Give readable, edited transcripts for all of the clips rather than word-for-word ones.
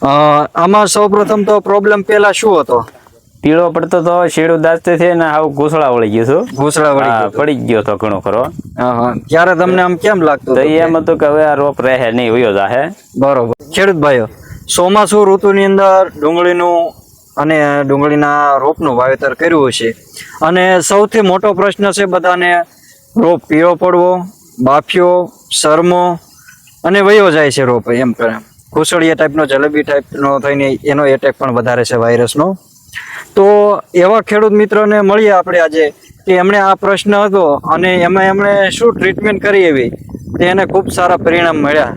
આમાં સૌપ્રથમ તો પ્રોબ્લેમ પેલા શું હતો? પીળો પડતો તો શેડું દાચતે છે ને આવું ઘૂસળા વળી ગયું છું. ઘૂસડા વળી ગયો. પડી ગયો તો ઘણો ખરો. ત્યારે તમને આમ કેમ લાગતું તો હતું કે- એમ હતું કે હવે આ રોપ રહે નહીં વયો જાહે. બરોબર. ખેડૂત ભાઈઓ, ચોમાસુ ઋતુની અંદર ડુંગળીનું અને ડુંગળીના રોપનું વાવેતર કર્યું છે અને સૌથી મોટો પ્રશ્ન છે બધાને, રોપ પીળો પડવો, બાફિયો, શરમો અને વયો જાય છે રોપ. એમ કરે ઘૂસળિયા ટાઈપનો, જલેબી ટાઈપનો થઈને એનો એટેક પણ વધારે છે વાયરસનો. તો એવા ખેડૂત મિત્રોને મળીએ આપણે આજે કે એમણે આ પ્રશ્ન હતો અને એમાં એમણે શું ટ્રીટમેન્ટ કરી એવી તે એને ખૂબ સારા પરિણામ મળ્યા.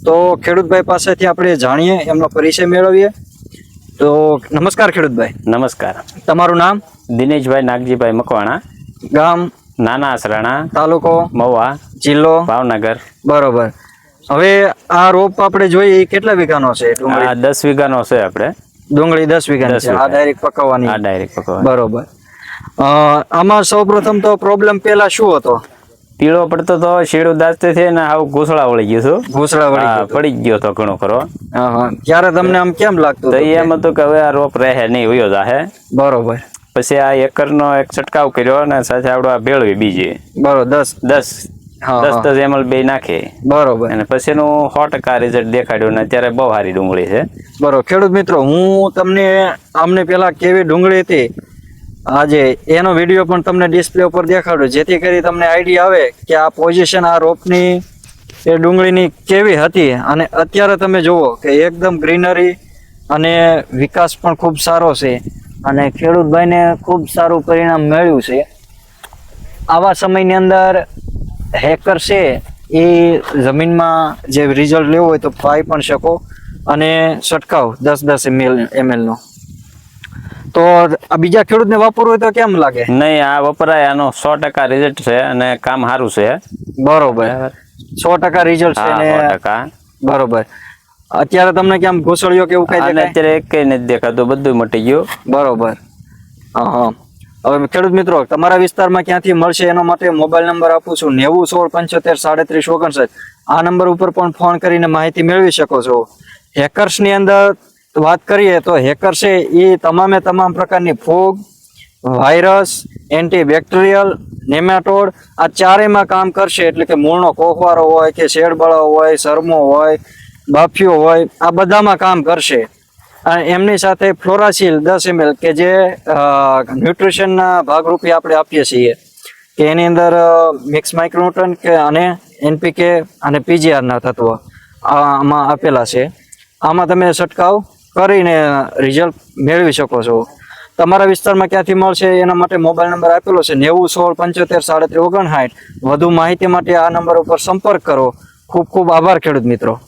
તો ખેડૂતભાઈ પાસેથી આપણે જાણીએ, એમનો પરિચય મેળવીએ. તો નમસ્કાર ખેડૂતભાઈ. નમસ્કાર. તમારું નામ? દિનેશભાઈ નાગજીભાઈ મકવાણા, ગામ? નાના આસરાણા, તાલુકો? મહુવા, જિલ્લો? ભાવનગર. બરોબર. હવે આ રોપ આપણે જોઈએ એ કેટલા વીઘાનો છે? આ 10 વીઘાનો છે આપણે. ડુંગળી 10 વીઘાની છે. આ ડાયરેક્ટ પકવવાની? આ ડાયરેક્ટ પકવવાની. બરોબર. આમાં સૌપ્રથમ તો પ્રોબ્લેમ પેલા શું હતો? પીળો પડતો તો શેડું દાચતે છે ને આવું ઘૂસળા વળી ગયું છું. ઘૂસડા વળી ગયો. પડી ગયો તો ઘણો ખરો. ત્યારે તમને આમ કેમ લાગતું તો હતું એમ હતું કે હવે આ રોપ રહે નહીં વયો જાહે. બરોબર. પછી આ એકરનો એક છંટકાવ કર્યો અને સાથે આવડો આ ભેળવી બીજી બરોબર. 10 ml બે નાખે. બરોબર. અને પછી એનું 100% રિઝલ્ટ દેખાડ્યું ને અત્યારે બહુ સારી ડુંગળી છે. બરોબર. ખેડૂત મિત્રો, હું તમને આમને પેલા કેવી ડુંગળી હતી આજે એનો વિડીયો પણ તમને ડિસ્પ્લે ઉપર દેખાડું, જેથી કરી તમને આઈડિયા આવે કે આ પોઝિશન આ રોપની એ ડુંગળીની કેવી હતી. અને અત્યારે તમે જુઓ કે એકદમ ગ્રીનરી અને વિકાસ પણ ખૂબ સારો છે અને ખેડૂતભાઈને ખૂબ સારું પરિણામ મળ્યું છે. આવા સમયની અંદર હેકર છે એ જમીનમાં જે રિઝલ્ટ લેવું હોય તો પાઈ પણ શકો અને છંટકાવ 10 ml નો. તો આ બીજા ખેડૂતને વાપરવું હોય તો કેમ લાગે? નહીં, આ વપરાય, આનો 100% રિઝલ્ટ છે અને કામ સારું છે. બરોબર. 100% રિઝલ્ટ છે ને? 100%. બરોબર. અત્યારે તમને કેમ ઘૂસળિયો કે એવું કઈ દેખાય? અત્યારે એક કઈ નથી દેખાતું, બધું મટી ગયું. બરોબર. હા. હવે ખેડૂત મિત્રો, તમારા વિસ્તારમાં ક્યાંથી મળશે એના માટે મોબાઈલ નંબર આપું છું 90 16 75 37 59. આ નંબર ઉપર પણ ફોન કરીને માહિતી મેળવી શકો છો. હેકર્સની અંદર વાત કરીએ તો હેકર છે એ તમામ પ્રકારની ફૂગ, વાયરસ, એન્ટીબેક્ટેરિયલ, નેમાટોડ આ ચારેયમાં કામ કરશે. એટલે કે મૂળનો કોહવારો હોય કે શેડબળો હોય, શરમો હોય, બાફિયો હોય, આ બધામાં કામ કરશે. અને એમની સાથે ફ્લોરાસીલ 10 ml કે જે ન્યુટ્રિશનના ભાગરૂપે આપણે આપીએ છીએ કે એની અંદર મિક્સ માઇક્રોન્યુટ્રન કે અને NPK અને PGRના તત્વો આમાં આપેલા છે. આમાં તમે છંટકાવ કરીને રિઝલ્ટ મેળવી શકો છો. તમારા વિસ્તારમાં ક્યાંથી મળશે એના માટે મોબાઈલ નંબર આપેલો છે 90 16 75 37 59. વધુ માહિતી માટે આ નંબર ઉપર સંપર્ક કરો. ખૂબ ખૂબ આભાર ખેડૂત મિત્રો.